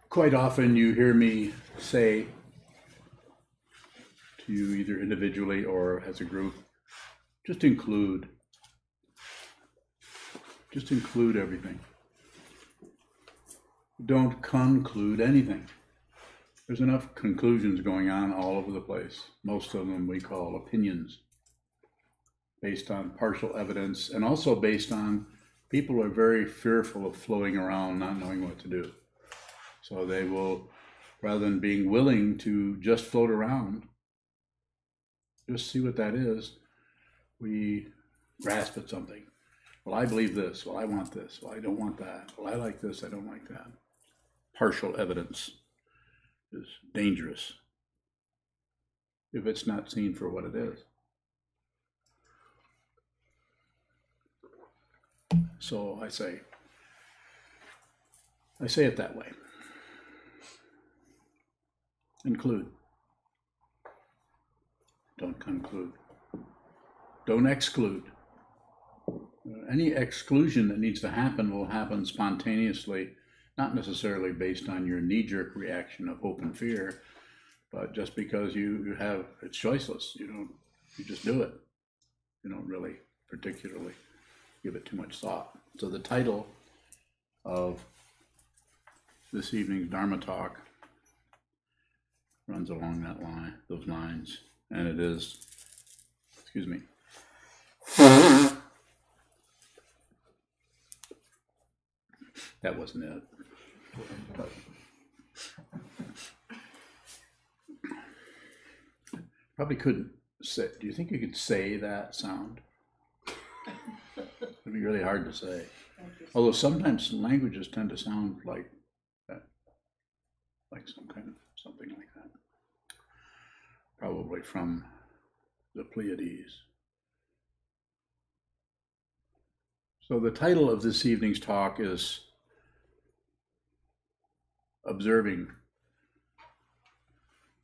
Quite often you hear me say to you, either individually or as a group, just include everything. Don't conclude anything. There's enough conclusions going on all over the place. Most of them we call opinions, based on partial evidence, and also based on people who are very fearful of floating around, not knowing what to do. So they will, rather than being willing to just float around, just see what that is, we grasp at something. Well, I believe this. Well, I want this. Well, I don't want that. Well, I like this. I don't like that. Partial evidence is dangerous if it's not seen for what it is. So I say it that way. Include. Don't conclude. Don't exclude. Any exclusion that needs to happen will happen spontaneously, not necessarily based on your knee-jerk reaction of hope and fear, but just because you have, it's choiceless. You just do it. You don't really particularly give it too much thought. So the title of this evening's Dharma talk runs along those lines, and it is, excuse me. That wasn't it. Probably couldn't say. Do you think you could say that sound? It'd be really hard to say. Although sometimes languages tend to sound like that, like something like that. Probably from the Pleiades. So the title of this evening's talk is Observing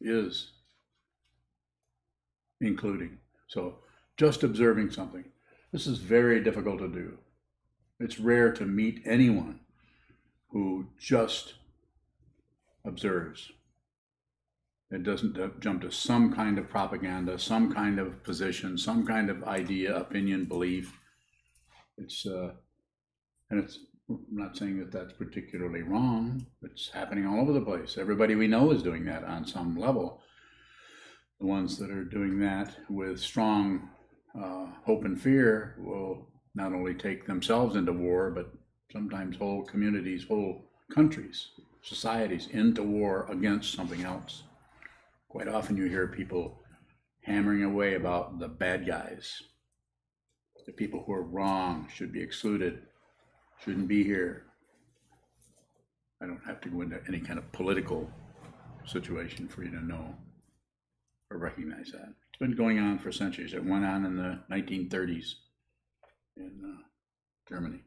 is Including. So just observing something. This is very difficult to do. It's rare to meet anyone who just observes. It doesn't jump to some kind of propaganda, some kind of position, some kind of idea, opinion, belief. I'm not saying that that's particularly wrong. It's happening all over the place. Everybody we know is doing that on some level. The ones that are doing that with strong hope and fear will not only take themselves into war, but sometimes whole communities, whole countries, societies into war against something else. Quite often you hear people hammering away about the bad guys. The people who are wrong should be excluded, shouldn't be here. I don't have to go into any kind of political situation for you to know or recognize that. It's been going on for centuries. It went on in the 1930s in Germany.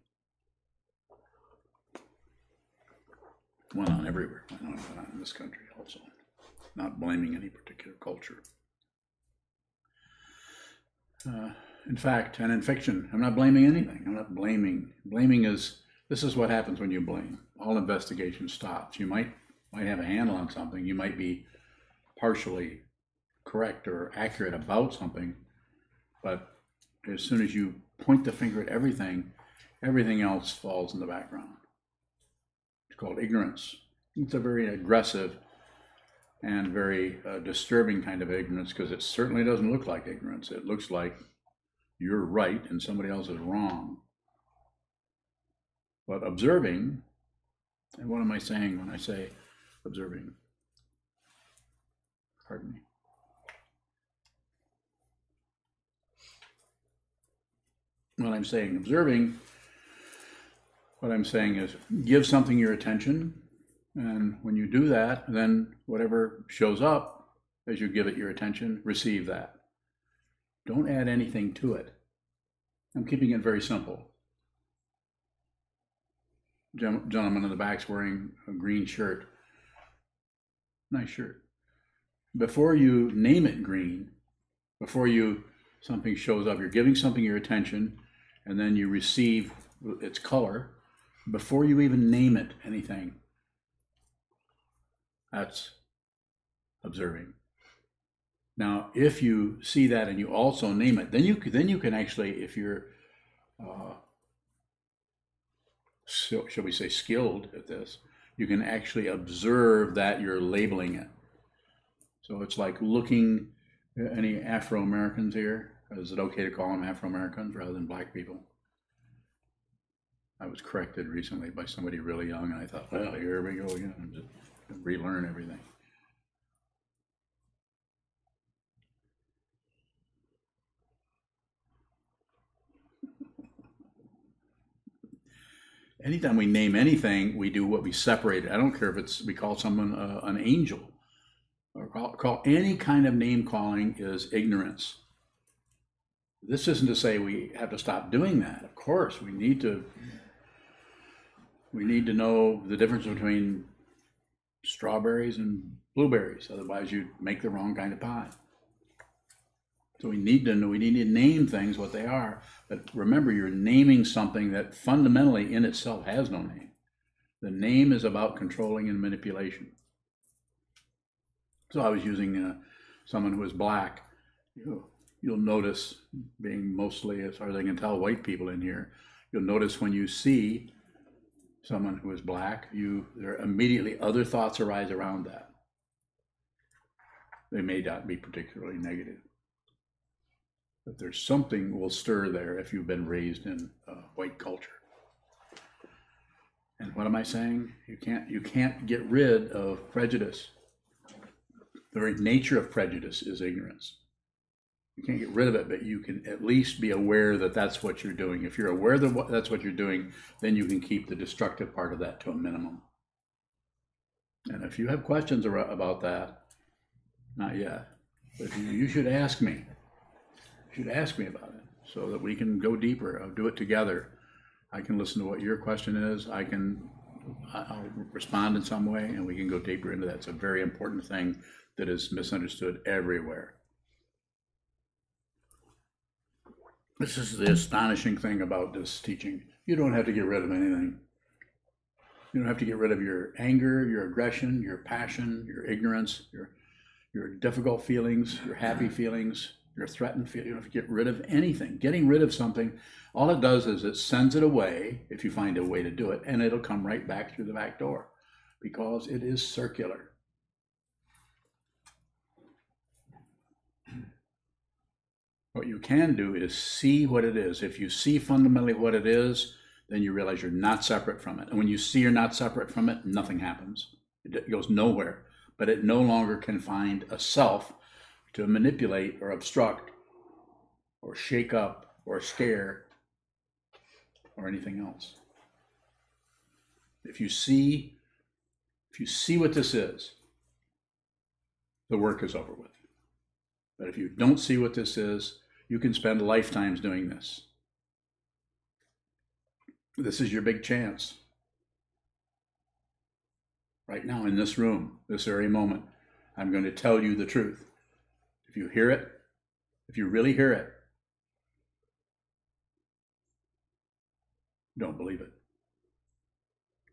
Went on everywhere. Went on in this country also. Not blaming any particular culture. In fact, and in fiction, I'm not blaming anything. I'm not blaming. Blaming this is what happens when you blame. All investigation stops. You might have a handle on something. You might be partially correct or accurate about something, but as soon as you point the finger at everything else falls in the background. It's called ignorance. It's a very aggressive and very disturbing kind of ignorance, because it certainly doesn't look like ignorance. It looks like you're right and somebody else is wrong. But observing, and what am I saying when I say observing? Pardon me. When I'm saying observing, what I'm saying is give something your attention, and when you do that, then whatever shows up as you give it your attention, receive that. Don't add anything to it. I'm keeping it very simple. Gentleman in the back's wearing a green shirt. Nice shirt. Before you name it green, before something shows up, you're giving something your attention, and then you receive its color. Before you even name it anything, That's observing. Now, if you see that and you also name it, then you can actually, if you're, shall we say, skilled at this, you can actually observe that you're labeling it. So it's like looking. Any Afro-Americans here? Is it okay to call them Afro-Americans rather than black people? I was corrected recently by somebody really young, and I thought, well, here we go again. Just relearn everything. Anytime we name anything, we do what we separate it. I don't care if it's we call someone an angel, or call any kind of name calling is ignorance. This isn't to say we have to stop doing that. Of course, we need to know the difference between strawberries and blueberries. Otherwise, you make the wrong kind of pie. So we need to know. We need to name things what they are. But remember, you're naming something that fundamentally in itself has no name. The name is about controlling and manipulation. So I was using someone who was black. You'll notice, being mostly, as far as I can tell, white people in here, you'll notice when you see someone who is black, there immediately other thoughts arise around that. They may not be particularly negative, but there's something will stir there if you've been raised in white culture. And what am I saying? You can't get rid of prejudice. The very nature of prejudice is ignorance. You can't get rid of it, but you can at least be aware that that's what you're doing. If you're aware that that's what you're doing, then you can keep the destructive part of that to a minimum. And if you have questions about that, not yet, but you should ask me. You should ask me about it so that we can go deeper. I'll do it together. I can listen to what your question is. I'll respond in some way, and we can go deeper into that. It's a very important thing that is misunderstood everywhere. This is the astonishing thing about this teaching. You don't have to get rid of anything. You don't have to get rid of your anger, your aggression, your passion, your ignorance, your difficult feelings, your happy feelings, your threatened feelings. You don't have to get rid of anything. Getting rid of something, all it does is it sends it away, if you find a way to do it, and it'll come right back through the back door because it is circular. What you can do is see what it is. If you see fundamentally what it is, then you realize you're not separate from it. And when you see you're not separate from it, nothing happens. It goes nowhere. But it no longer can find a self to manipulate or obstruct or shake up or scare or anything else. If you see what this is, the work is over with. But if you don't see what this is, you can spend lifetimes doing this. This is your big chance. Right now in this room, this very moment, I'm going to tell you the truth. If you hear it, if you really hear it, don't believe it.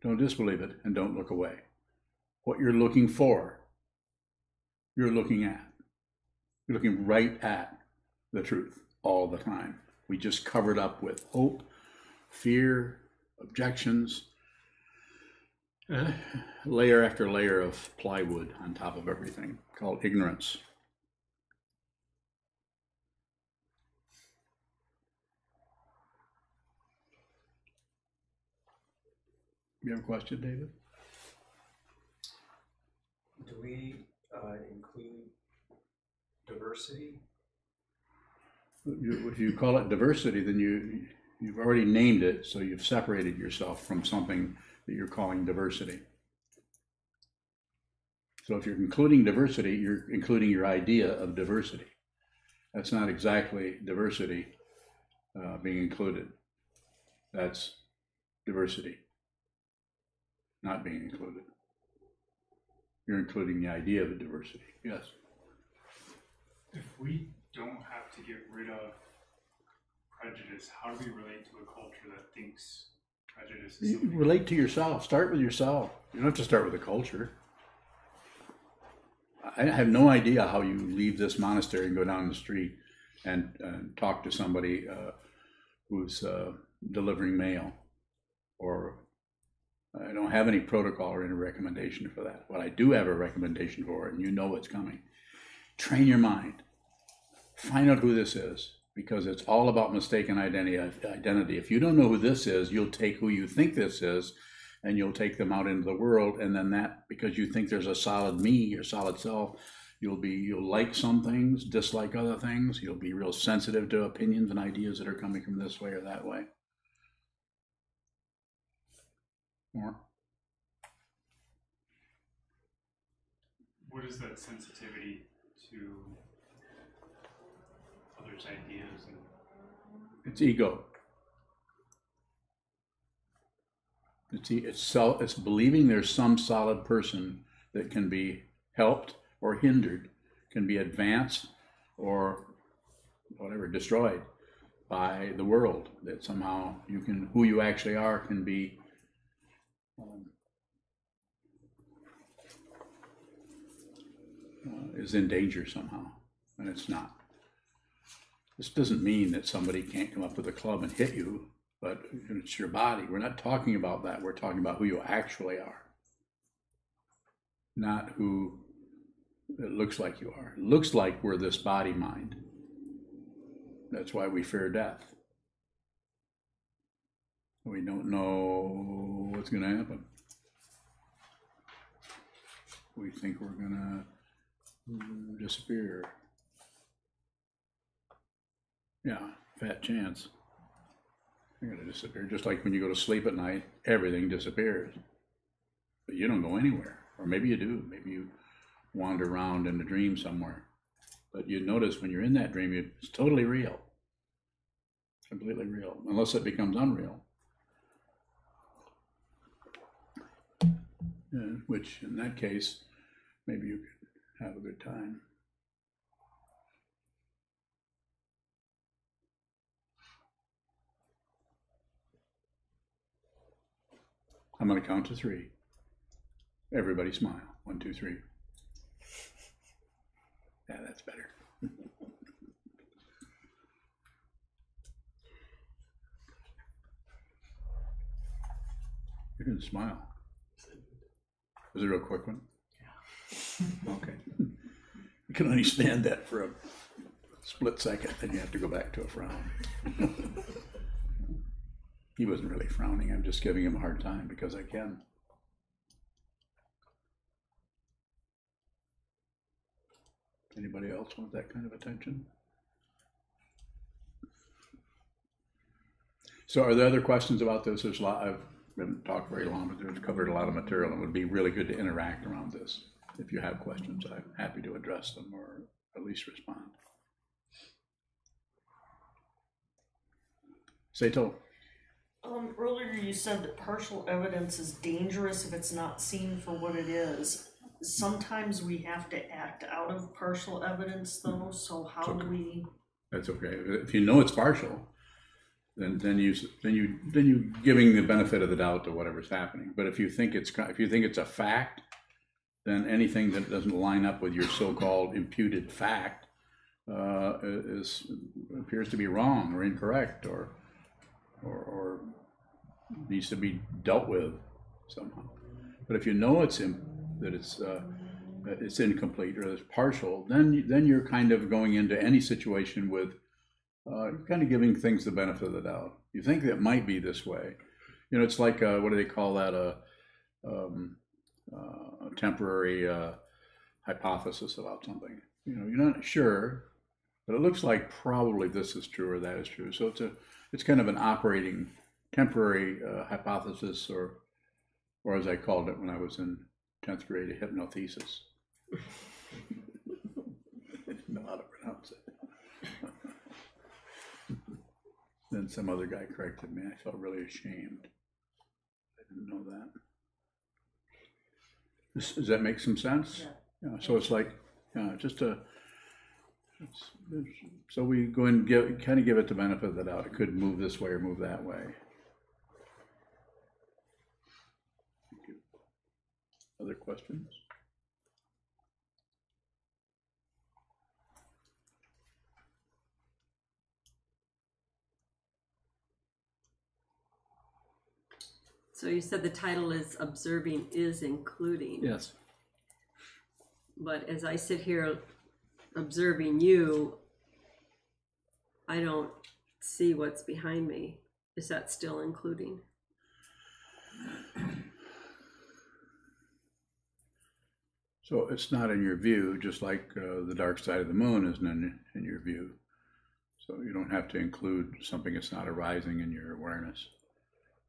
Don't disbelieve it, and don't look away. What you're looking for, you're looking at. You're looking right at the truth all the time. We just covered up with hope, fear, objections, layer after layer of plywood on top of everything, called ignorance. You have a question, David? Do we include diversity? If you call it diversity, then you've already named it, so you've separated yourself from something that you're calling diversity. So if you're including diversity, you're including your idea of diversity. That's not exactly diversity being included. That's diversity not being included. You're including the idea of the diversity. Yes? If we don't have to get rid of prejudice, how do we relate to a culture that thinks prejudice is something? You relate to yourself. Start with yourself. You don't have to start with the culture. I have no idea how you leave this monastery and go down the street and talk to somebody who's delivering mail, or I don't have any protocol or any recommendation for that. What I do have a recommendation for, and you know it's coming, train your mind. Find out who this is, because it's all about mistaken identity. If you don't know who this is, you'll take who you think this is, and you'll take them out into the world, and then that, because you think there's a solid me, your solid self, you'll like some things, dislike other things. You'll be real sensitive to opinions and ideas that are coming from this way or that way. More? What is that sensitivity to others' ideas? It's ego. It's believing there's some solid person that can be helped or hindered, can be advanced or whatever, destroyed by the world, that somehow who you actually are can be is in danger somehow, and it's not. This doesn't mean that somebody can't come up with a club and hit you, but it's your body. We're not talking about that. We're talking about who you actually are, not who it looks like you are. It looks like we're this body mind. That's why we fear death. We don't know what's going to happen. We think we're going to disappear. Yeah, fat chance. You're going to disappear. Just like when you go to sleep at night, everything disappears. But you don't go anywhere. Or maybe you do. Maybe you wander around in a dream somewhere. But you notice when you're in that dream, it's totally real. Completely real. Unless it becomes unreal. Which, in that case, maybe you could have a good time. I'm going to count to 3. Everybody smile. 1, 2, 3. Yeah, that's better. You didn't smile. Was it a real quick one? Yeah. Okay. You can only stand that for a split second, then you have to go back to a frown. He wasn't really frowning. I'm just giving him a hard time because I can. Anybody else want that kind of attention? So are there other questions about this? There's a lot. I've been talked very long, but we've covered a lot of material, and it would be really good to interact around this. If you have questions, I'm happy to address them or at least respond. Sato. Earlier you said that partial evidence is dangerous if it's not seen for what it is. Sometimes we have to act out of partial evidence, though. So how do we? That's okay. If you know it's partial, then you giving the benefit of the doubt to whatever's happening. But if you think it's a fact, then anything that doesn't line up with your so-called imputed fact appears to be wrong or incorrect or needs to be dealt with somehow. But if you know it's incomplete or it's partial, then you're kind of going into any situation with kind of giving things the benefit of the doubt. You think that might be this way. You know, it's like what do they call that? A temporary hypothesis about something. You know, you're not sure, but it looks like probably this is true or that is true. So it's kind of an operating temporary hypothesis, or as I called it when I was in 10th grade, a hypnothesis. I didn't know how to pronounce it. Then some other guy corrected me. I felt really ashamed. I didn't know that. Does that make some sense? Yeah. So it's like, so we go and give it the benefit of the doubt. It could move this way or move that way. Thank you. Other questions? So you said the title is Observing is Including. Yes. But as I sit here observing you, I don't see what's behind me. Is that still including? So it's not in your view, just like the dark side of the moon isn't in your view. So you don't have to include something that's not arising in your awareness.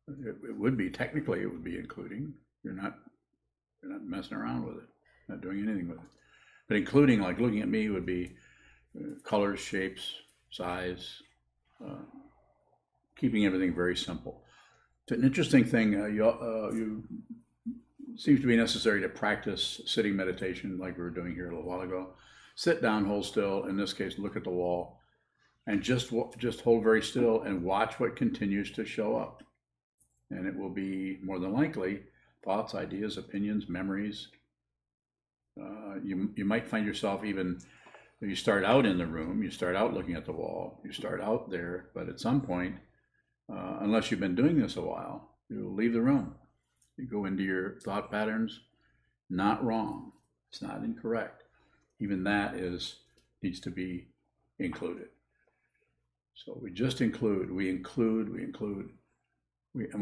It would be, technically it would be including. You're not messing around with it, not doing anything with it. But including, like looking at me, would be colors, shapes, size, keeping everything very simple. It's an interesting thing. You seems to be necessary to practice sitting meditation, like we were doing here a little while ago. Sit down, hold still. In this case, look at the wall, and just hold very still and watch what continues to show up. And it will be more than likely thoughts, ideas, opinions, memories. You might find yourself, even you start out in the room, you start out looking at the wall, you start out there, but at some point, unless you've been doing this a while, you'll leave the room. You go into your thought patterns. Not wrong. It's not incorrect. Even that needs to be included. So we just include, we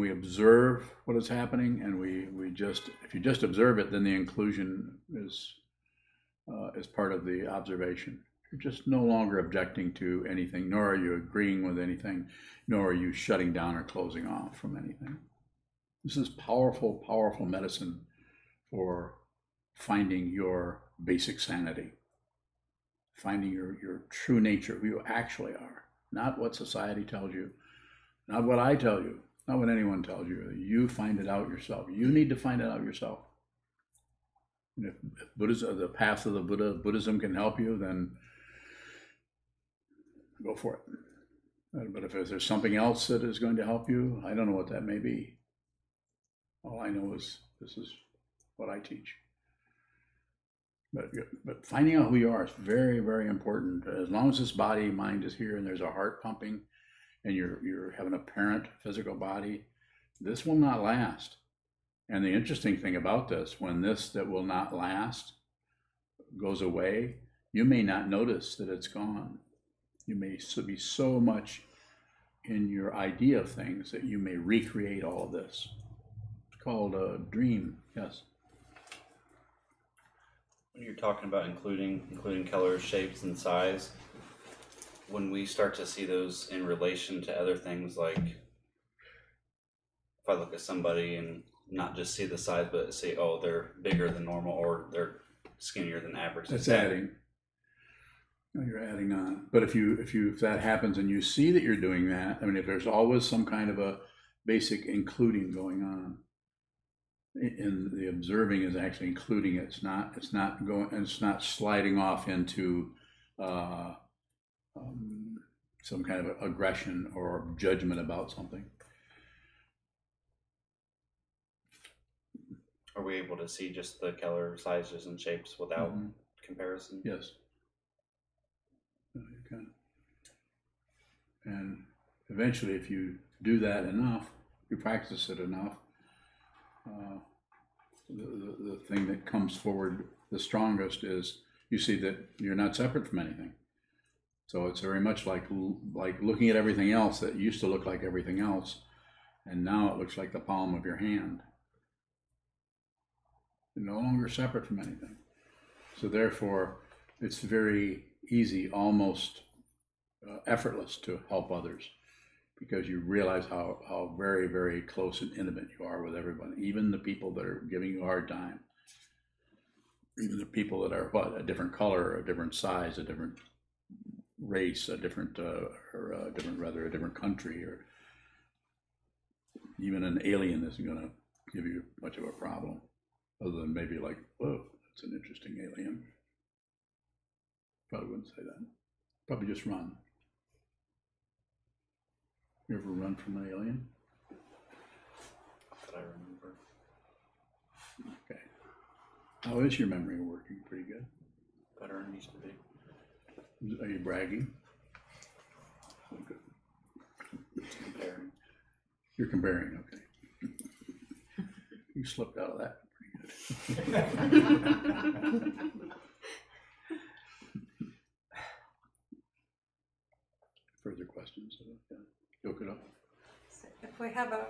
observe what is happening, and we just, if you just observe it, then the inclusion is part of the observation. You're just no longer objecting to anything, nor are you agreeing with anything, nor are you shutting down or closing off from anything. This is powerful, powerful medicine for finding your basic sanity, finding your true nature, who you actually are, not what society tells you, not what I tell you, not what anyone tells you. You find it out yourself. You need to find it out yourself. And if Buddhism, the path of the Buddha, Buddhism can help you, then go for it. But if there's something else that is going to help you, I don't know what that may be. All I know is this is what I teach. But finding out who you are is very, very important. As long as this body, mind is here, and there's a heart pumping, and you're having a apparent physical body, this will not last. And the interesting thing about this, when this that will not last goes away, you may not notice that it's gone. You may be so much in your idea of things that you may recreate all of this. It's called a dream. Yes. When you're talking about including colors, shapes, and size, when we start to see those in relation to other things, like if I look at somebody and not just see the size, but say, oh, they're bigger than normal or they're skinnier than average. That's adding. No, you're adding on. But if that happens and you see that you're doing that, I mean, if there's always some kind of a basic including going on, and the observing is actually including it. It's not going, and it's not sliding off into some kind of aggression or judgment about something. Are we able to see just the color, sizes, and shapes without comparison? Yes. You can. And eventually, if you do that enough, you practice it enough, the thing that comes forward the strongest is you see that you're not separate from anything. So it's very much like looking at everything else that used to look like everything else, and now it looks like the palm of your hand. You're no longer separate from anything. So therefore, it's very easy, almost effortless to help others, because you realize how very, very close and intimate you are with everybody, even the people that are giving you a hard time, even the people that are a different color, a different size, a different race, a different country, or even an alien isn't going to give you much of a problem, other than maybe like, whoa, that's an interesting alien. Probably wouldn't say that. Probably just run. You ever run from an alien? That I remember. Okay. How is your memory working? Pretty good. Better than it used to be. Are you bragging? Good. Comparing. You're comparing, okay. You slipped out of that pretty good. Further questions? Look it up. If we have a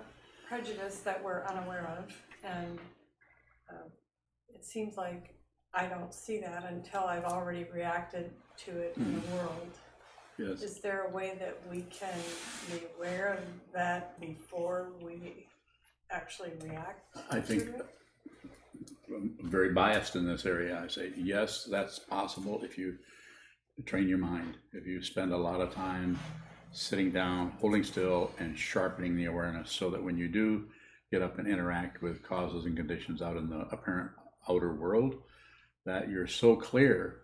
prejudice that we're unaware of, and it seems like I don't see that until I've already reacted to it in the world. Yes. Is there a way that we can be aware of that before we actually react I think to it? I'm very biased in this area. I say, yes, that's possible if you train your mind, if you spend a lot of time sitting down, holding still, and sharpening the awareness so that when you do get up and interact with causes and conditions out in the apparent outer world, that you're so clear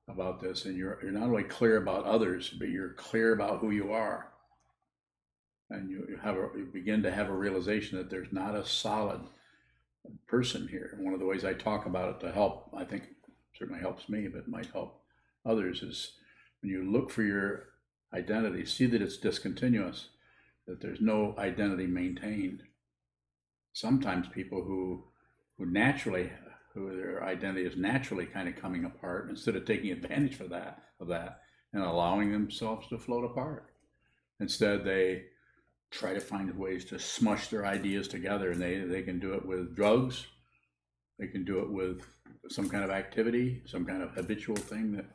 about this, and you're not only clear about others, but you're clear about who you are. And you begin to have a realization that there's not a solid person here. One of the ways I talk about it to help, I think certainly helps me, but might help others, is when you look for your identity, see that it's discontinuous, that there's no identity maintained. Sometimes people who their identity is naturally kind of coming apart, instead of taking advantage of that and allowing themselves to float apart. Instead, they try to find ways to smush their ideas together, and they can do it with drugs, they can do it with some kind of activity, some kind of habitual thing that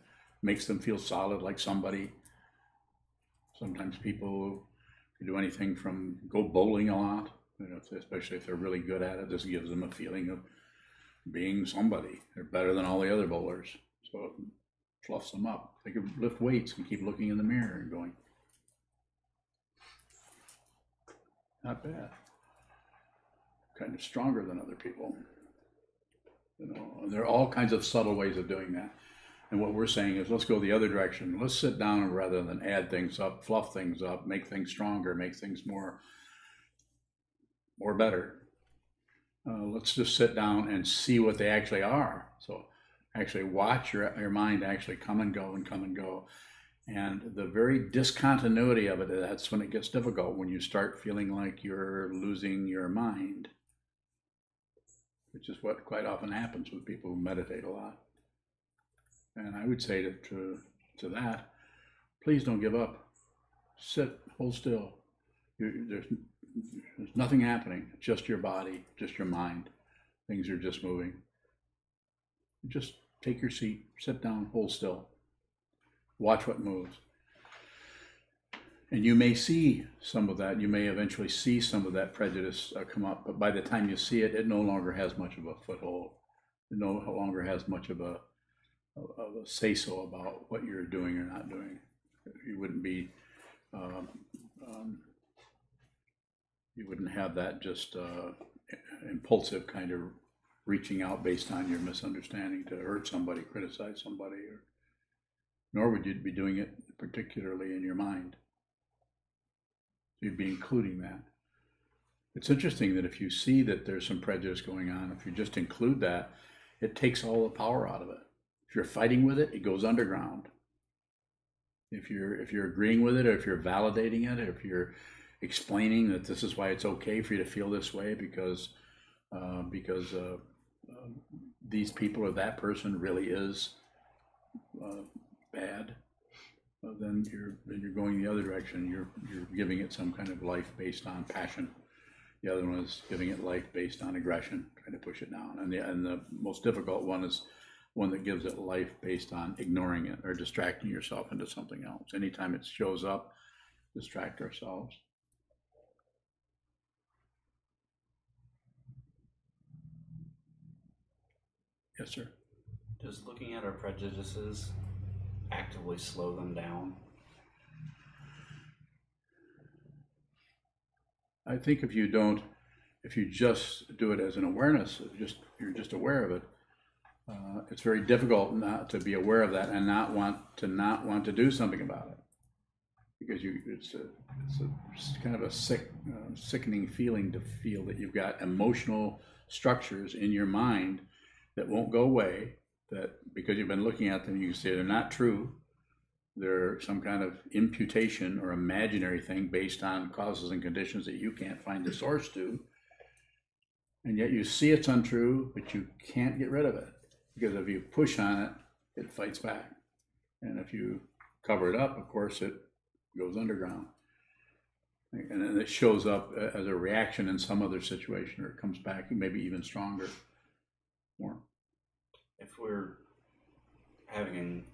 makes them feel solid like somebody. Sometimes people can do anything from go bowling a lot, especially if they're really good at it. This gives them a feeling of being somebody. They're better than all the other bowlers, so it fluffs them up. They can lift weights and keep looking in the mirror and going, not bad. Kind of stronger than other people. And there are all kinds of subtle ways of doing that. And what we're saying is, let's go the other direction. Let's sit down rather than add things up, fluff things up, make things stronger, make things more better. Let's just sit down and see what they actually are. So actually watch your mind actually come and go and come and go. And the very discontinuity of it, that's when it gets difficult, when you start feeling like you're losing your mind, which is what quite often happens with people who meditate a lot. And I would say to that, please don't give up. Sit, hold still. There's nothing happening, just your body, just your mind. Things are just moving. Just take your seat, sit down, hold still. Watch what moves. And you may see some of that. You may eventually see some of that prejudice come up, but by the time you see it, it no longer has much of a foothold. It no longer has much of a say-so about what you're doing or not doing. You wouldn't be, you wouldn't have that just impulsive kind of reaching out based on your misunderstanding to hurt somebody, criticize somebody, nor would you be doing it particularly in your mind. You'd be including that. It's interesting that if you see that there's some prejudice going on, if you just include that, it takes all the power out of it. If you're fighting with it, it goes underground. If you're agreeing with it, or if you're validating it, or if you're explaining that this is why it's okay for you to feel this way because these people or that person really is bad, then you're going the other direction. You're giving it some kind of life based on passion. The other one is giving it life based on aggression, trying to push it down. And the most difficult one is one that gives it life based on ignoring it or distracting yourself into something else. Anytime it shows up, distract ourselves. Yes, sir. Does looking at our prejudices actively slow them down? I think if you just do it as an awareness, you're just aware of it, it's very difficult not to be aware of that and not want to do something about it, because it's kind of a sickening feeling to feel that you've got emotional structures in your mind that won't go away, that because you've been looking at them, you can say they're not true. They're some kind of imputation or imaginary thing based on causes and conditions that you can't find the source to. And yet you see it's untrue, but you can't get rid of it. Because if you push on it, it fights back. And if you cover it up, of course, it goes underground. And then it shows up as a reaction in some other situation, or it comes back maybe even stronger. More. If we're having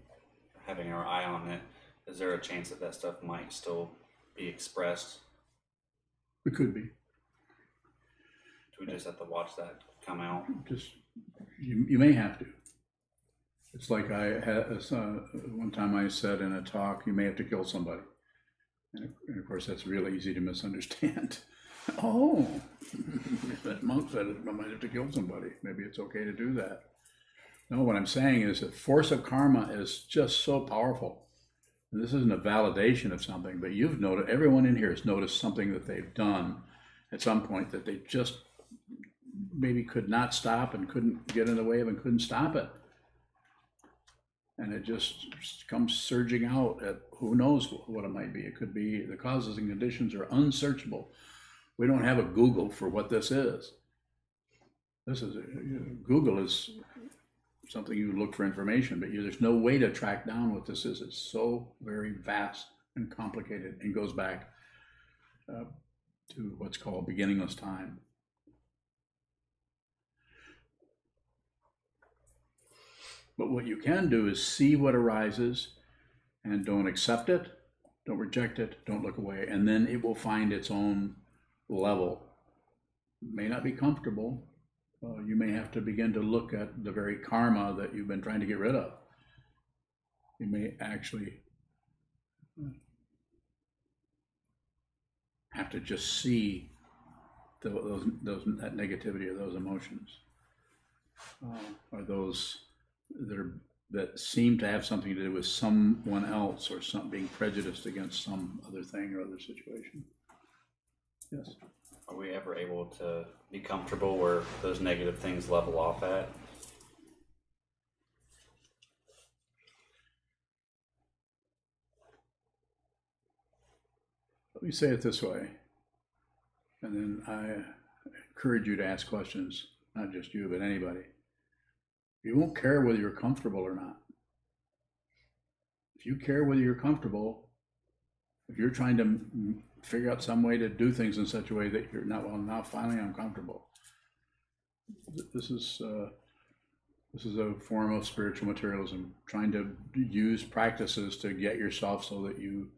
our eye on it, is there a chance that stuff might still be expressed? It could be. Do we just have to watch that come out? Just you may have to. It's like I had one time I said in a talk, you may have to kill somebody, and of course that's really easy to misunderstand. Oh, that monk said I might have to kill somebody. Maybe it's okay to do that. No, what I'm saying is that force of karma is just so powerful. This isn't a validation of something, but you've noticed, everyone in here has noticed something that they've done at some point that they just maybe could not stop and couldn't get in the way of and couldn't stop it. And it just comes surging out at who knows what it might be. It could be the causes and conditions are unsearchable. We don't have a Google for what this is. Google is something you look for information, but there's no way to track down what this is. It's so very vast and complicated and goes back to what's called beginningless time. But what you can do is see what arises and don't accept it, don't reject it, don't look away, and then it will find its own level. It may not be comfortable. You may have to begin to look at the very karma that you've been trying to get rid of. You may actually have to just see that negativity or those emotions, or those that seem to have something to do with someone else or being prejudiced against some other thing or other situation. Yes. Are we ever able to be comfortable where those negative things level off at? Let me say it this way, and then I encourage you to ask questions, not just you, but anybody. You won't care whether you're comfortable or not. If you care whether you're comfortable, if you're trying to figure out some way to do things in such a way that you're not, well, now finally I'm comfortable. This is a form of spiritual materialism, trying to use practices to get yourself so that you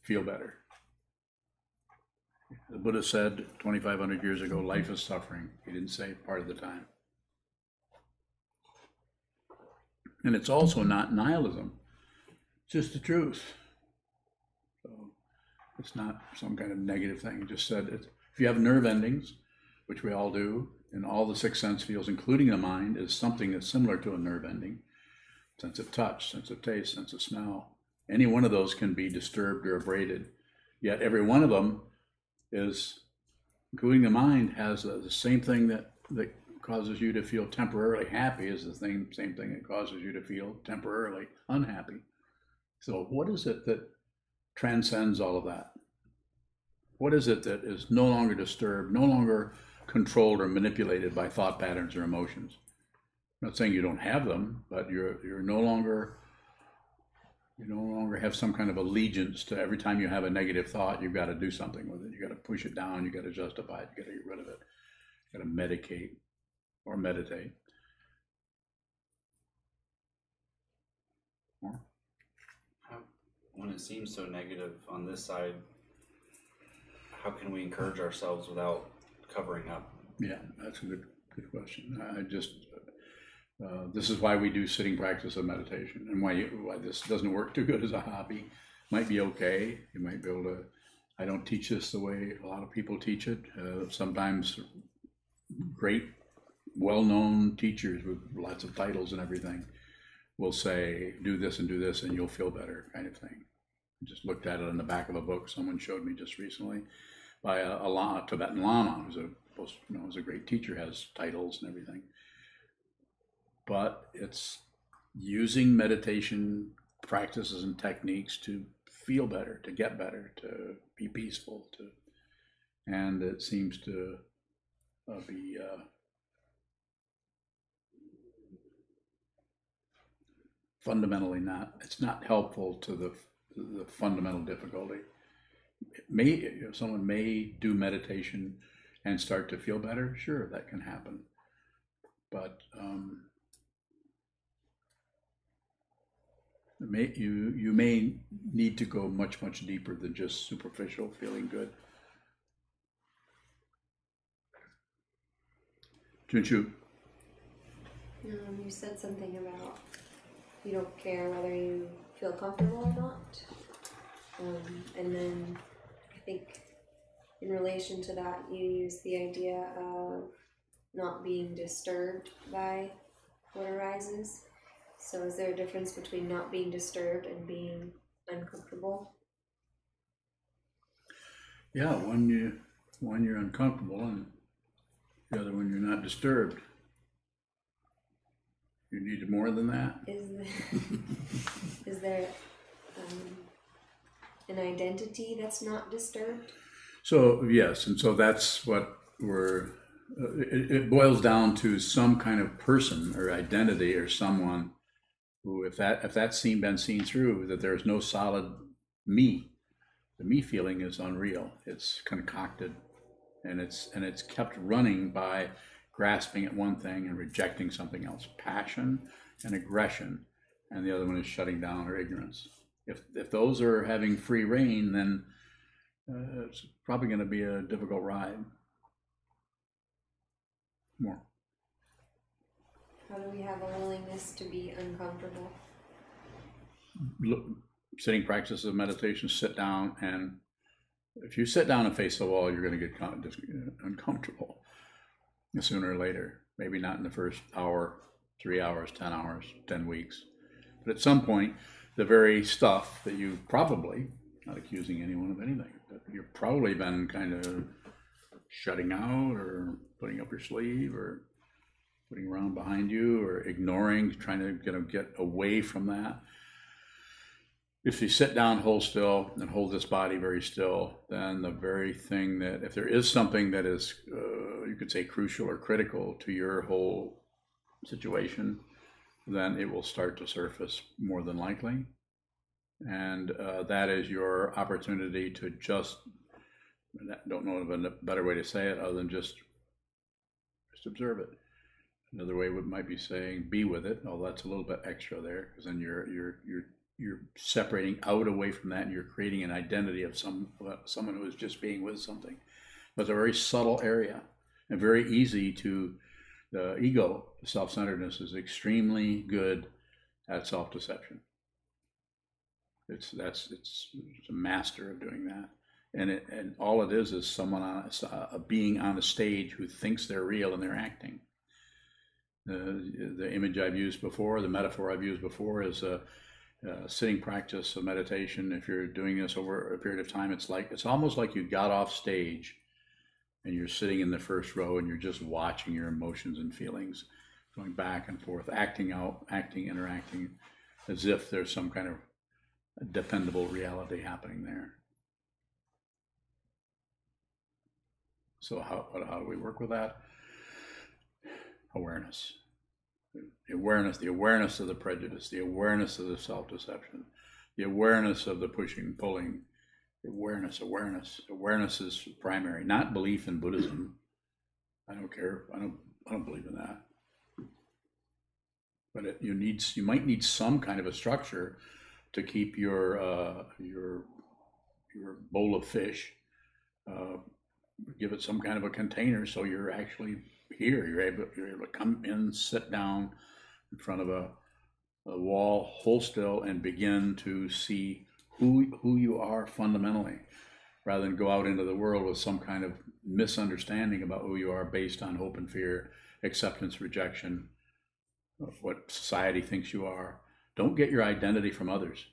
feel better. The Buddha said 2,500 years ago, life is suffering. He didn't say part of the time. And it's also not nihilism. It's just the truth. So it's not some kind of negative thing. It just said, if you have nerve endings, which we all do, and all the six sense fields, including the mind, is something that's similar to a nerve ending. Sense of touch, sense of taste, sense of smell. Any one of those can be disturbed or abraded. Yet every one of them is, including the mind, has the same thing that causes you to feel temporarily happy is the same thing that causes you to feel temporarily unhappy. So what is it that transcends all of that? What is it that is no longer disturbed, no longer controlled or manipulated by thought patterns or emotions? I'm not saying you don't have them, but you're no longer have some kind of allegiance to every time you have a negative thought, you've got to do something with it. You got to push it down, you got to justify it, you got to get rid of it. You got to medicate or meditate. More? When it seems so negative on this side, how can we encourage ourselves without covering up? Yeah, that's a good question. This is why we do sitting practice of meditation, and why this doesn't work too good as a hobby. Might be okay. You might be able to. I don't teach this the way a lot of people teach it. Sometimes great, well-known teachers with lots of titles and everything will say, "Do this and do this, and you'll feel better," kind of thing. I just looked at it in the back of a book someone showed me just recently by a Tibetan Lama who's a great teacher, has titles and everything. But it's using meditation practices and techniques to feel better, to get better, to be peaceful, and it seems to be fundamentally not, it's not helpful to the fundamental difficulty. Someone may do meditation and start to feel better. Sure, that can happen. But you may need to go much, much deeper than just superficial feeling good. Junchu. You said something about you don't care whether you feel comfortable or not. And then I think in relation to that, you use the idea of not being disturbed by what arises. So is there a difference between not being disturbed and being uncomfortable? Yeah, one you're uncomfortable and the other one you're not disturbed. You need more than that? Is there an identity that's not disturbed? So yes, and so that's what it boils down to some kind of person or identity or someone who, if that's been seen through, that there's no solid me. The me feeling is unreal. It's concocted, and it's kept running by grasping at one thing and rejecting something else. Passion and aggression, and the other one is shutting down or ignorance. If those are having free reign, then it's probably going to be a difficult ride. More. How do we have a willingness to be uncomfortable? Sitting practice of meditation, sit down, and if you sit down and face the wall, you're going to get uncomfortable sooner or later. Maybe not in the first hour, 3 hours, 10 hours, 10 weeks. But at some point, the very stuff that you probably, not accusing anyone of anything, but you've probably been kind of shutting out or putting up your sleeve or putting around behind you or ignoring, trying to get away from that. If you sit down, hold still, and hold this body very still, then the very thing that, if there is something that is, you could say, crucial or critical to your whole situation, then it will start to surface more than likely. And that is your opportunity to just, I don't know of a better way to say it other than just observe it. Another way might be saying, be with it. Oh, that's a little bit extra there, because then you're separating out away from that, and you're creating an identity of someone who is just being with something. But it's a very subtle area and very easy to, the ego, self-centeredness, is extremely good at self-deception. It's a master of doing that. And all it is someone a being on a stage who thinks they're real and they're acting. The image I've used before, the metaphor I've used before is a sitting practice of meditation. If you're doing this over a period of time, it's almost like you got off stage and you're sitting in the first row and you're just watching your emotions and feelings going back and forth, acting out, interacting, as if there's some kind of dependable reality happening there. So how do we work with that? Awareness. The awareness of the prejudice, the awareness of the self-deception, the awareness of the pushing, pulling, awareness. Awareness is primary, not belief in Buddhism. I don't care. I don't believe in that. But you might need some kind of a structure to keep your bowl of fish. Give it some kind of a container so you're actually here. You're able to come in, sit down in front of a wall, hold still, and begin to see who you are fundamentally, rather than go out into the world with some kind of misunderstanding about who you are based on hope and fear, acceptance, rejection, of what society thinks you are. Don't get your identity from others.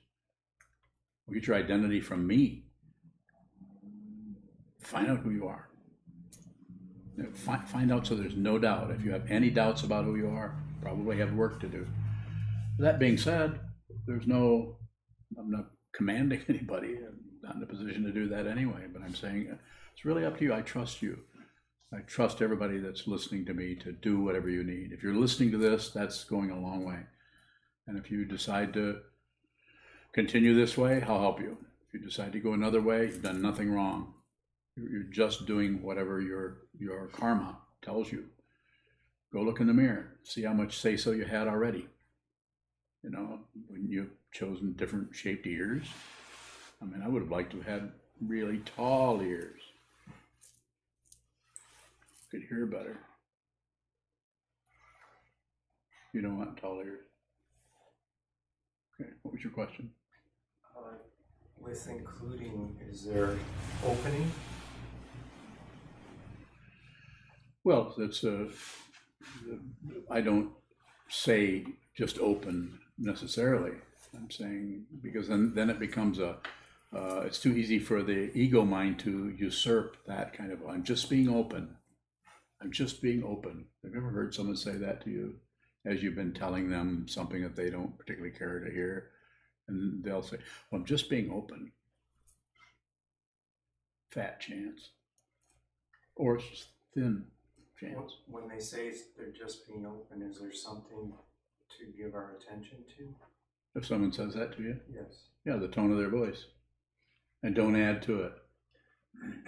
Get your identity from me. Find out who you are. Find out so there's no doubt. If you have any doubts about who you are, probably have work to do. That being said, I'm not commanding anybody. I'm not in a position to do that anyway, but I'm saying it's really up to you. I trust you. I trust everybody that's listening to me to do whatever you need. If you're listening to this, that's going a long way. And if you decide to continue this way, I'll help you. If you decide to go another way, you've done nothing wrong. You're just doing whatever your karma tells you. Go look in the mirror, see how much say-so you had already. You know, when you've chosen different shaped ears. I mean, I would have liked to have had really tall ears. Could hear better. You don't want tall ears. Okay, what was your question? With including, is there opening? Well, that's I don't say just open necessarily. I'm saying because then it becomes it's too easy for the ego mind to usurp that kind of, I'm just being open. I'm just being open. Have you ever heard someone say that to you as you've been telling them something that they don't particularly care to hear? And they'll say, well, I'm just being open. Fat chance. Or thin chance. When they say they're just being open, is there something to give our attention to? If someone says that to you? Yes. Yeah, the tone of their voice. And don't add to it.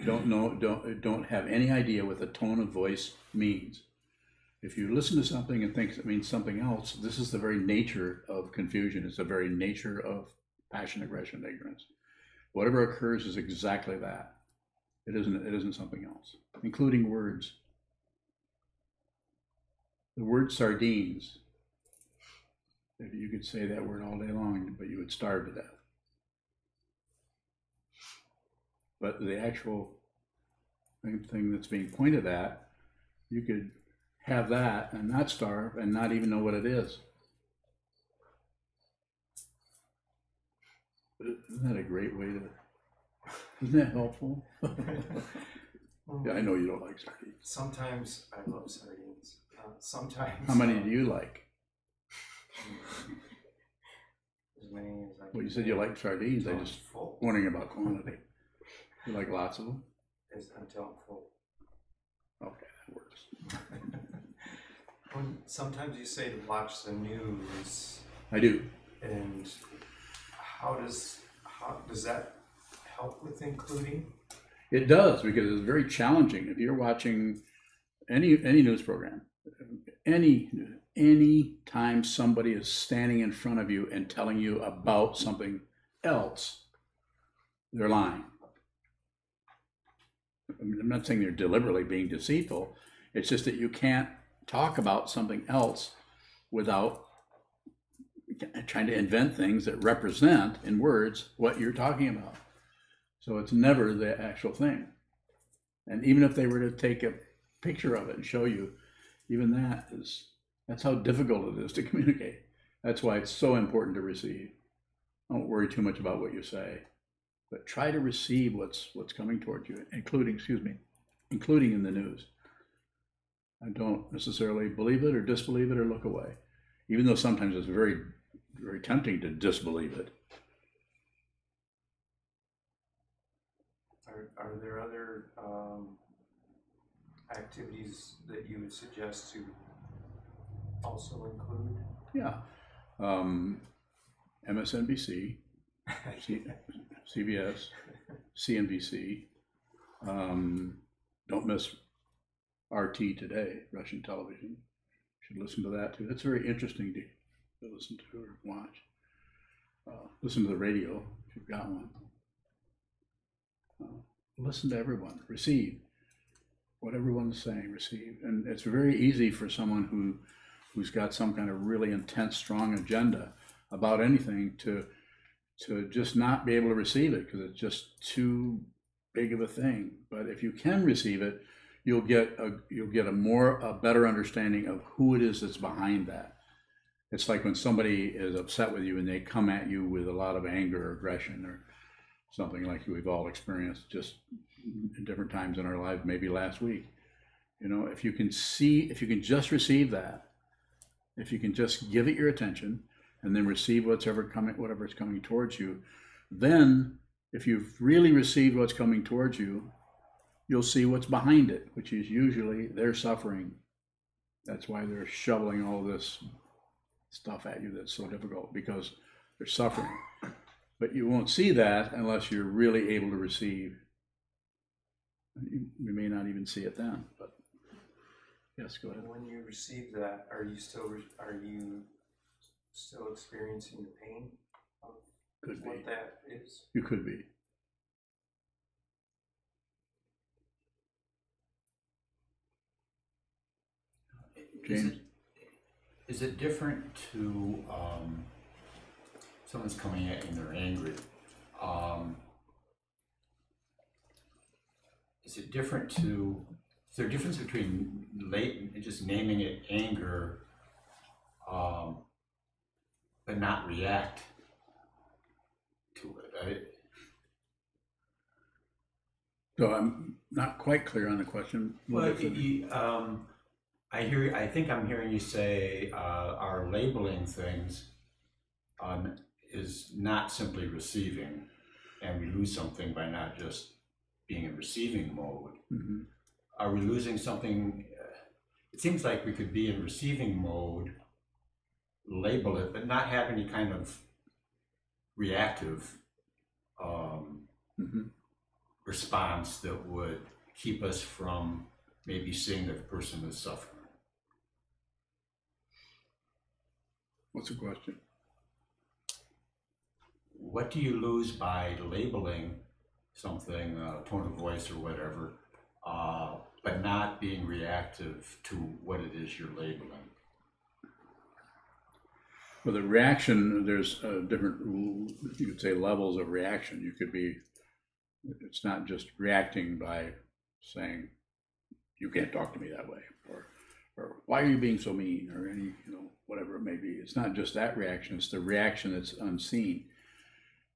Don't have any idea what the tone of voice means. If you listen to something and think it means something else, this is the very nature of confusion. It's the very nature of passion, aggression, ignorance. Whatever occurs is exactly that. It isn't something else, including words. The word sardines, you could say that word all day long, but you would starve to death. But the actual thing that's being pointed at, you could have that and not starve and not even know what it is. Isn't that a great way to, isn't that helpful? Yeah, I know you don't like sardines. Sometimes I love sardines. Sometimes. How many do you like? As many as I can. Well, you said you like sardines. I just full. wondering about quantity. You like lots of them? Until I'm full. Okay, that works. Sometimes you say to watch the news. I do. And how does that help with including? It does, because it's very challenging. If you're watching any news program, any time somebody is standing in front of you and telling you about something else, they're lying. I mean, I'm not saying they're deliberately being deceitful. It's just that you can't talk about something else without trying to invent things that represent in words what you're talking about. So it's never the actual thing. And even if they were to take a picture of it and show you, even that's how difficult it is to communicate. That's why it's so important to receive. Don't worry too much about what you say, but try to receive what's coming towards you, including in the news. I don't necessarily believe it or disbelieve it or look away, even though sometimes it's very, very tempting to disbelieve it. Are there other activities that you would suggest to also include? Yeah. MSNBC, CBS, CNBC. Don't miss RT Today, Russian television. You should listen to that too. That's very interesting to listen to or watch. Listen to the radio if you've got one. Listen to everyone. Receive what everyone's saying. Receive, and it's very easy for someone who's got some kind of really intense, strong agenda about anything to just not be able to receive it because it's just too big of a thing. But if you can receive it, you'll get a better understanding of who it is that's behind that. It's like when somebody is upset with you and they come at you with a lot of anger or aggression or something like we've all experienced just in different times in our lives, maybe last week. You know, if you can just receive that, if you can just give it your attention and then receive whatever's coming towards you, then if you've really received what's coming towards you, you'll see what's behind it, which is usually they're suffering. That's why they're shoveling all this stuff at you that's so difficult, because they're suffering. But you won't see that unless you're really able to receive. You may not even see it then, but yes, go ahead. When you receive that, are you still experiencing the pain of Could be. what that is? You could be. James? Is it different to someone's coming at you and they're angry? Is it different to? Is there a difference between just naming it anger, but not react to it? So I'm not quite clear on the question. Well, I think I'm hearing you say our labeling things is not simply receiving, and we lose something by not just being in receiving mode. Mm-hmm. Are we losing something? It seems like we could be in receiving mode, label it, but not have any kind of reactive response that would keep us from maybe seeing that the person is suffering. What's the question? What do you lose by labeling something, tone of voice or whatever, but not being reactive to what it is you're labeling? Well, the reaction, there's different, you could say, levels of reaction. You could be, it's not just reacting by saying, you can't talk to me that way, or why are you being so mean, or any, whatever it may be. It's not just that reaction, it's the reaction that's unseen.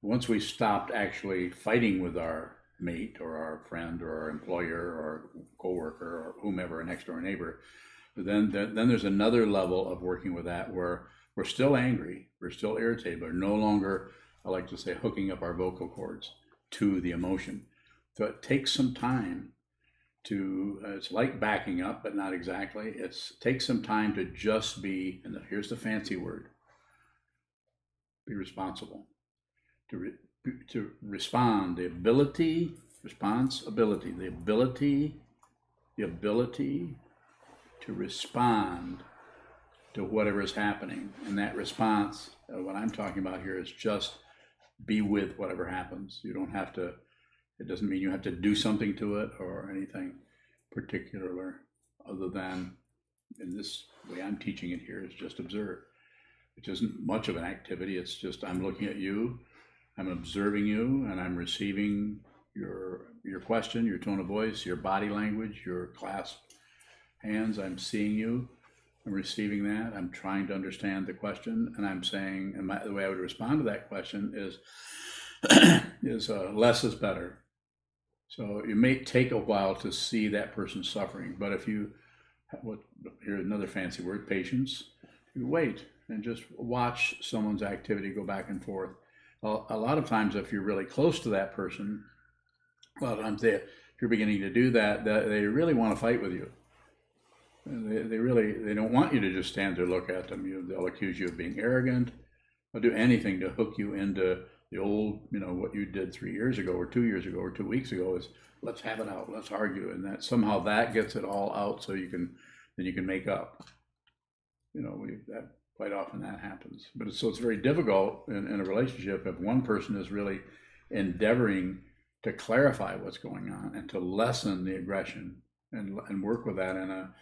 Once we stopped actually fighting with our mate or our friend or our employer or coworker or whomever, a next door neighbor, then there's another level of working with that where we're still angry, we're still irritated, but no longer, I like to say, hooking up our vocal cords to the emotion. So it takes some time to, it's like backing up, but not exactly. It takes some time to just be, and here's the fancy word, be responsible. To respond, the ability to respond to whatever is happening. And that response, what I'm talking about here, is just be with whatever happens. You don't have to, it doesn't mean you have to do something to it or anything particular, other than, in this way I'm teaching it here, is just observe, which isn't much of an activity. It's just, I'm looking at you, I'm observing you, and I'm receiving your question, your tone of voice, your body language, your clasped hands. I'm seeing you, I'm receiving that, I'm trying to understand the question, and I'm saying, and the way I would respond to that question is less is better. So it may take a while to see that person suffering, but if you, here's another fancy word, patience, you wait and just watch someone's activity go back and forth. A lot of times, if you're really close to that person, a lot of times if you're beginning to do that, they really want to fight with you. They don't want you to just stand there, look at them. They'll accuse you of being arrogant. They'll do anything to hook you into the old, what you did 3 years ago or 2 years ago or 2 weeks ago is, let's have it out, let's argue, and that somehow that gets it all out, so you can make up. That quite often that happens. But it's very difficult in a relationship if one person is really endeavoring to clarify what's going on and to lessen the aggression and work with that in a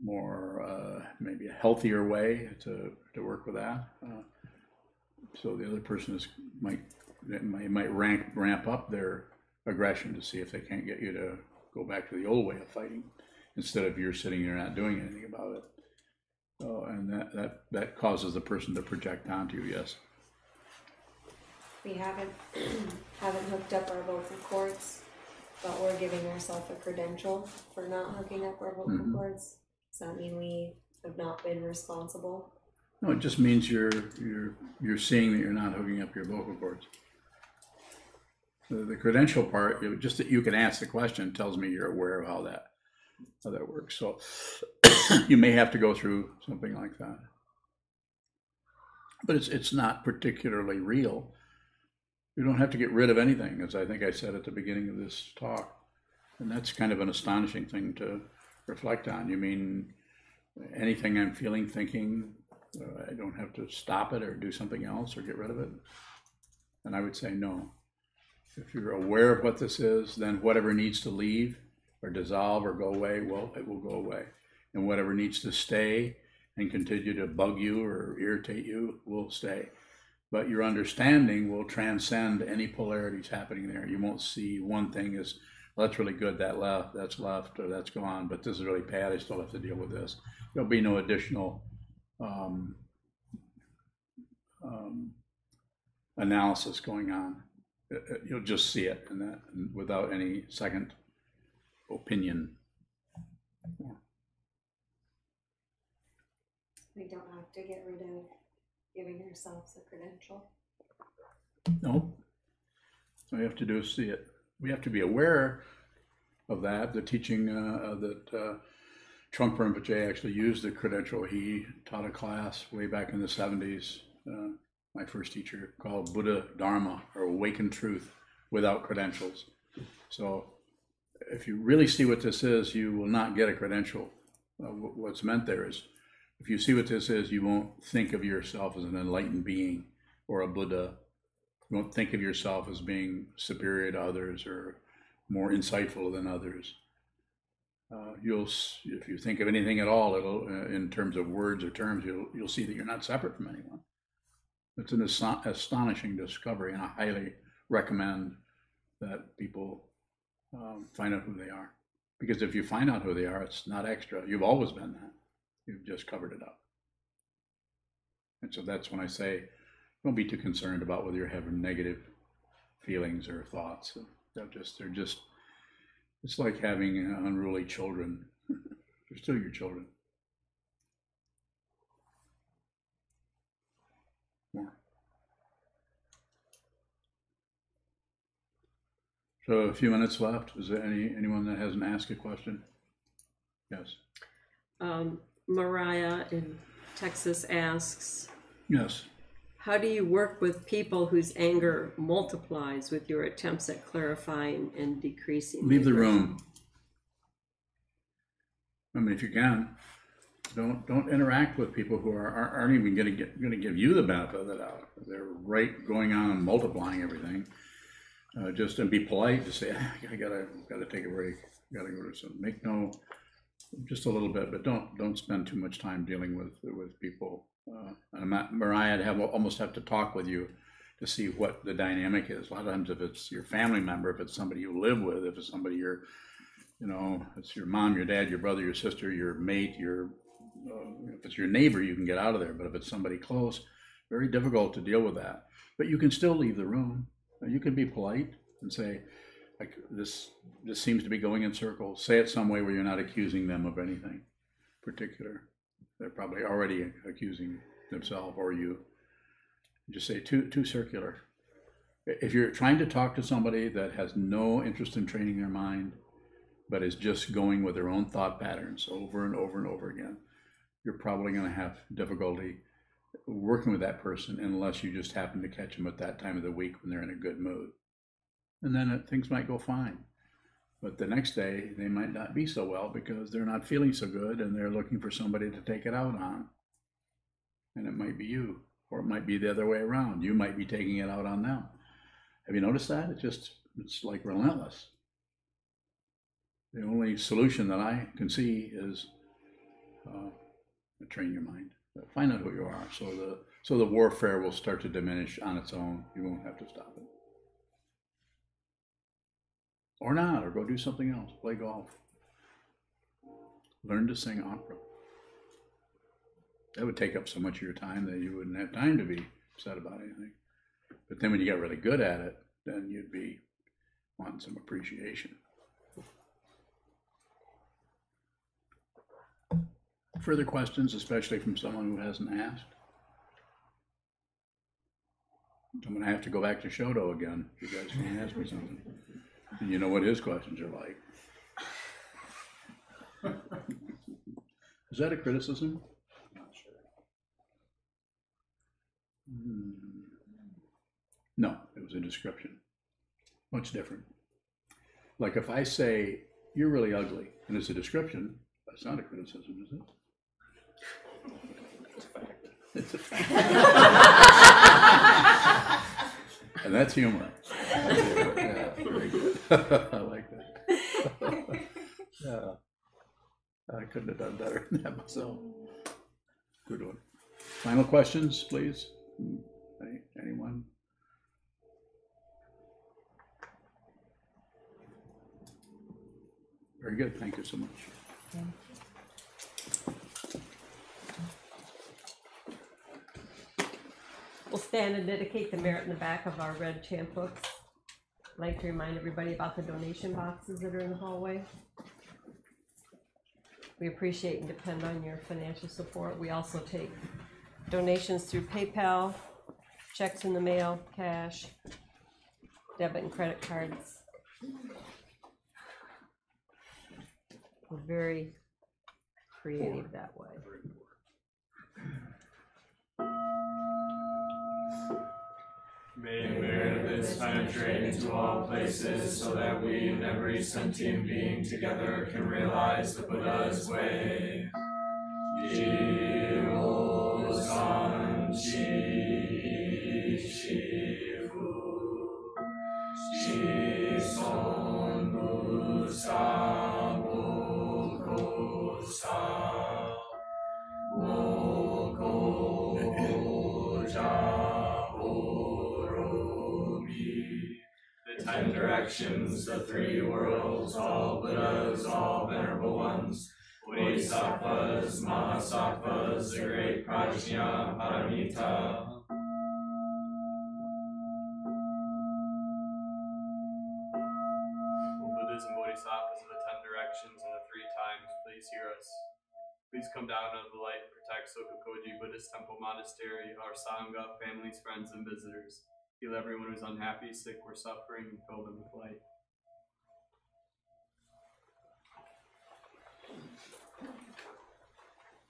more maybe a healthier way to work with that. So the other person might ramp up their aggression to see if they can't get you to go back to the old way of fighting, instead of you're sitting there not doing anything about it. And that causes the person to project onto you. Yes. We haven't hooked up our vocal cords, but we're giving ourselves a credential for not hooking up our vocal cords. Does that mean we have not been responsible? No, it just means you're seeing that you're not hooking up your vocal cords. The credential part, just that you can ask the question tells me you're aware of how that works. So you may have to go through something like that. But it's not particularly real. You don't have to get rid of anything, as I think I said at the beginning of this talk. And that's kind of an astonishing thing to reflect on. You mean anything I'm feeling, thinking, I don't have to stop it or do something else or get rid of it? And I would say no. If you're aware of what this is, then whatever needs to leave or dissolve or go away, well, it will go away. And whatever needs to stay and continue to bug you or irritate you will stay. But your understanding will transcend any polarities happening there. You won't see one thing as, well, that's really good, that's left, or that's gone, but this is really bad, I still have to deal with this. There'll be no additional analysis going on. You'll just see it and that without any second opinion. We don't have to get rid of giving ourselves a credential. No. All you have to do is see it. We have to be aware of that. The teaching that Trungpa Rinpoche actually used the credential. He taught a class way back in the 70s, my first teacher, called Buddha Dharma, or Awakened Truth Without Credentials. So if you really see what this is, you will not get a credential. What's meant there is, if you see what this is, you won't think of yourself as an enlightened being or a Buddha. You won't think of yourself as being superior to others or more insightful than others. If you think of anything at all, it'll, in terms of words or terms, you'll see that you're not separate from anyone. It's an astonishing discovery, and I highly recommend that people find out who they are. Because if you find out who they are, it's not extra. You've always been that. You've just covered it up. And so that's when I say, don't be too concerned about whether you're having negative feelings or thoughts. They're just, it's like having unruly children. They're still your children. More. So a few minutes left. Is there anyone that hasn't asked a question? Yes. Mariah in Texas asks, Yes. how do you work with people whose anger multiplies with your attempts at clarifying and decreasing? Leave the room. I mean, if you can, don't interact with people who aren't even going to give you the benefit of the doubt. They're right going on and multiplying everything. Just and be polite to say, I gotta take a break. Gotta go to some. Just a little bit, but don't spend too much time dealing with people. Mariah, I'd almost have to talk with you to see what the dynamic is. A lot of times, if it's your family member, if it's somebody you live with, if it's somebody it's your mom, your dad, your brother, your sister, your mate, if it's your neighbor, you can get out of there. But if it's somebody close, very difficult to deal with that. But you can still leave the room. You can be polite and say, like, this seems to be going in circles. Say it some way where you're not accusing them of anything particular. They're probably already accusing themselves or you. Just say too circular. If you're trying to talk to somebody that has no interest in training their mind, but is just going with their own thought patterns over and over and over again, you're probably going to have difficulty working with that person unless you just happen to catch them at that time of the week when they're in a good mood. And then things might go fine. But the next day, they might not be so well because they're not feeling so good and they're looking for somebody to take it out on. And it might be you, or it might be the other way around. You might be taking it out on them. Have you noticed that? It's like relentless. The only solution that I can see is train your mind. Find out who you are, so the warfare will start to diminish on its own. You won't have to stop it. Or not, or go do something else. Play golf. Learn to sing opera. That would take up so much of your time that you wouldn't have time to be upset about anything. But then when you get really good at it, then you'd be wanting some appreciation. Further questions, especially from someone who hasn't asked? I'm gonna have to go back to Shoto again. You guys can ask me something. And you know what his questions are like. Is that a criticism? Not sure. No, it was a description. Much different. Like if I say, you're really ugly, and it's a description, that's not a criticism, is it? It's a fact. It's a fact. And that's humor. Yeah, very good. I like that. Yeah. I couldn't have done better than that myself. Good one. Final questions, please? Anyone? Very good. Thank you so much. We'll stand and dedicate the merit in the back of our red champ books. I'd like to remind everybody about the donation boxes that are in the hallway. We appreciate and depend on your financial support. We also take donations through PayPal, checks in the mail, cash, debit and credit cards. We're very creative that way. May the merit of this penetrate into all places, so that we and every sentient being together can realize the Buddha's way. Ji-o-san chi shifu, shi-son bu-sa bo-ko-sa, mo-ko-ja. The 10 directions, the 3 worlds, all Buddhas, all venerable ones, Bodhisattvas, Mahasattvas, the great Prajna Paramita. Buddhas and Bodhisattvas of the 10 directions and the 3 times, please hear us. Please come down out of the light and protect Sokukoji Buddhist Temple Monastery, our Sangha, families, friends, and visitors. Heal everyone who's unhappy, sick, or suffering, and fill them with light.